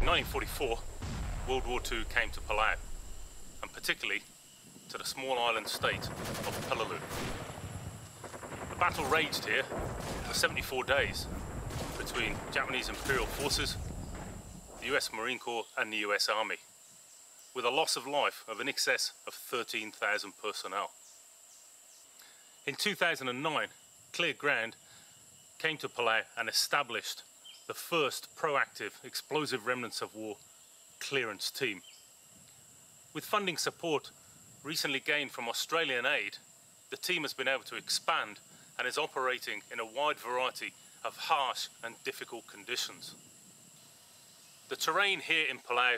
1944, World War II came to Palau, and particularly to the small island state of Palau. The battle raged here for 74 days between Japanese Imperial Forces, the US Marine Corps and the US Army, with a loss of life of in excess of 13,000 personnel. In 2009, Clear Ground came to Palau and established the first proactive explosive remnants of war clearance team. With funding support recently gained from Australian aid, the team has been able to expand and is operating in a wide variety of harsh and difficult conditions. The terrain here in Palau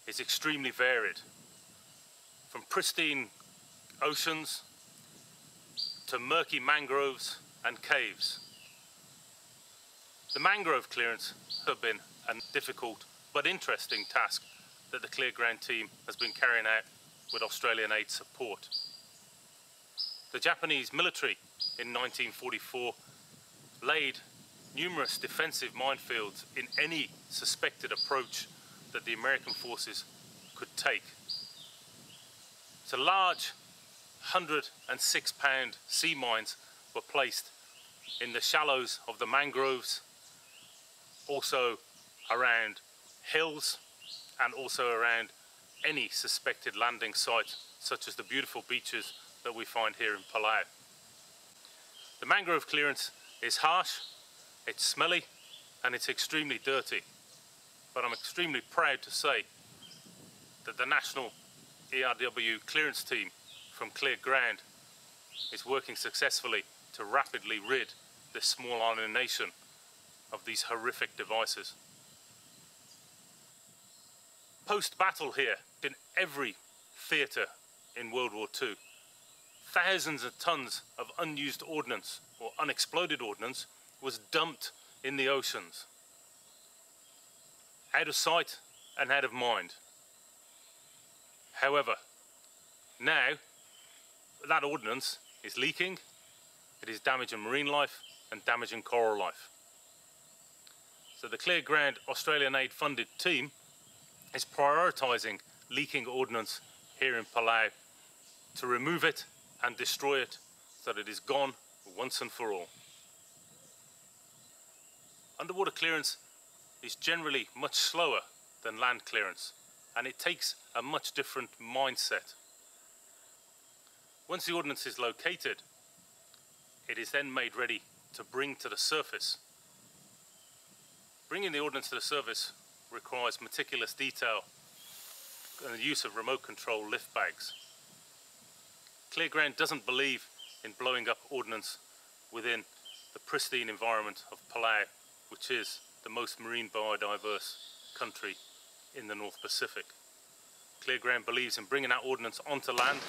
is extremely varied, from pristine oceans to murky mangroves and caves. The mangrove clearance has been a difficult but interesting task that the Clear Ground team has been carrying out with Australian aid support. The Japanese military in 1944 laid numerous defensive minefields in any suspected approach that the American forces could take. So large 106-pound sea mines were placed in the shallows of the mangroves, also around hills and also around any suspected landing site, such as the beautiful beaches that we find here in Palau. The mangrove clearance is harsh, it's smelly and it's extremely dirty, but I'm extremely proud to say that the National ERW clearance team from Clear Ground is working successfully to rapidly rid this small island nation of these horrific devices. Post-battle here, in every theatre in World War II, thousands of tons of unused ordnance or unexploded ordnance was dumped in the oceans, out of sight and out of mind. However, now that ordnance is leaking, it is damaging marine life and damaging coral life. So the Clear Ground Australian aid funded team is prioritising leaking ordnance here in Palau to remove it and destroy it so that it is gone once and for all. Underwater clearance is generally much slower than land clearance, and it takes a much different mindset. Once the ordnance is located, it is then made ready to bring to the surface. Bringing the ordnance to the surface requires meticulous detail and the use of remote control lift bags. Clear Ground doesn't believe in blowing up ordnance within the pristine environment of Palau, which is the most marine biodiverse country in the North Pacific. Clear Ground believes in bringing that ordnance onto land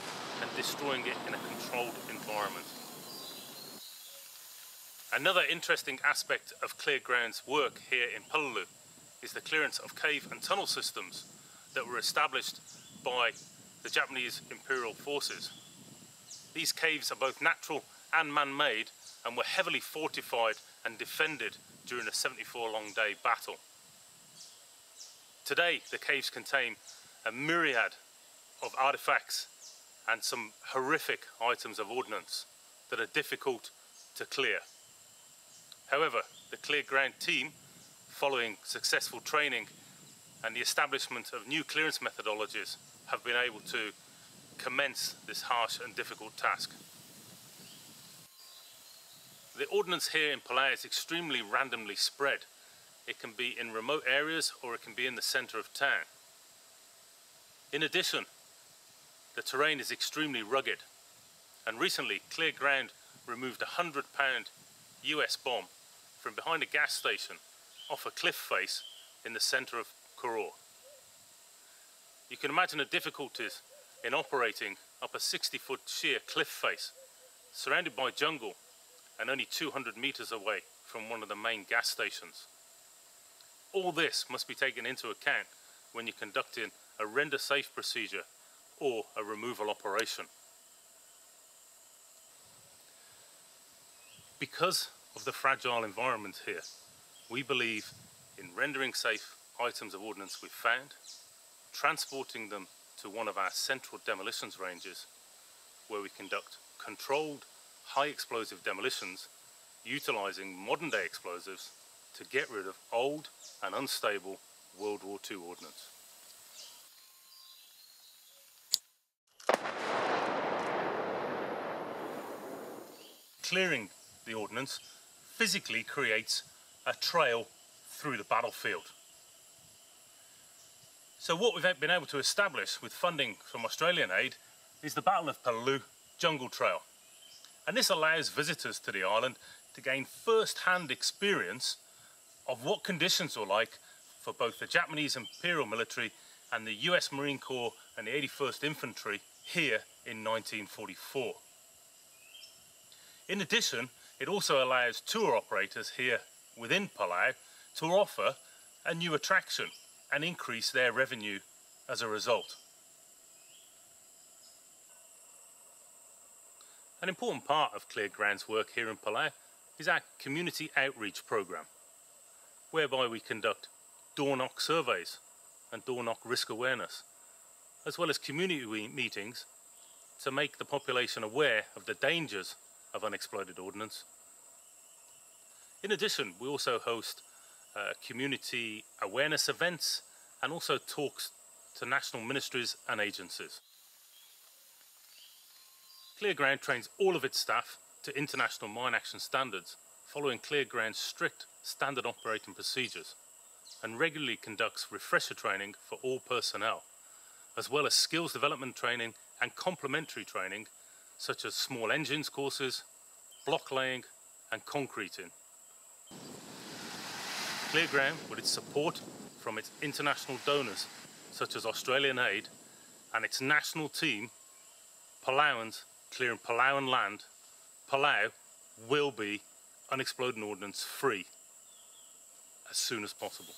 and destroying it in a controlled environment. Another interesting aspect of Clear Ground's work here in Palau is the clearance of cave and tunnel systems that were established by the Japanese Imperial Forces. These caves are both natural and man-made and were heavily fortified and defended during a 74-long-day battle. Today, the caves contain a myriad of artifacts and some horrific items of ordnance that are difficult to clear. However, the Clear Ground team, following successful training and the establishment of new clearance methodologies, have been able to commence this harsh and difficult task. The ordnance here in Palau is extremely randomly spread. It can be in remote areas or it can be in the centre of town. In addition, the terrain is extremely rugged, and recently Clear Ground removed a 100-pound US bomb from behind a gas station off a cliff face in the centre of Koror. You can imagine the difficulties in operating up a 60-foot sheer cliff face, surrounded by jungle and only 200 metres away from one of the main gas stations. All this must be taken into account when you're conducting a render safe procedure or a removal operation. Because of the fragile environment here, we believe in rendering safe items of ordnance we've found, transporting them to one of our central demolitions ranges where we conduct controlled high explosive demolitions utilising modern day explosives to get rid of old and unstable World War II ordnance. Clearing the ordnance physically creates a trail through the battlefield. So what we've been able to establish with funding from Australian aid is the Battle of Palau Jungle Trail. And this allows visitors to the island to gain first-hand experience of what conditions were like for both the Japanese Imperial Military and the US Marine Corps and the 81st Infantry here in 1944. In addition, it also allows tour operators here within Palau to offer a new attraction and increase their revenue as a result. An important part of Clear Ground's work here in Palau is our community outreach programme, whereby we conduct door-knock surveys and door-knock risk awareness, as well as community meetings to make the population aware of the dangers of unexploded ordnance. In addition, we also host community awareness events and also talks to national ministries and agencies. Clear Ground trains all of its staff to international mine action standards, following Clear Ground's strict standard operating procedures, and regularly conducts refresher training for all personnel, as well as skills development training and complementary training such as small engines courses, block laying and concreting. Clear Ground, with its support from its international donors such as Australian aid and its national team, Palauans clearing Palauan land, Palau will be unexploded ordnance free as soon as possible.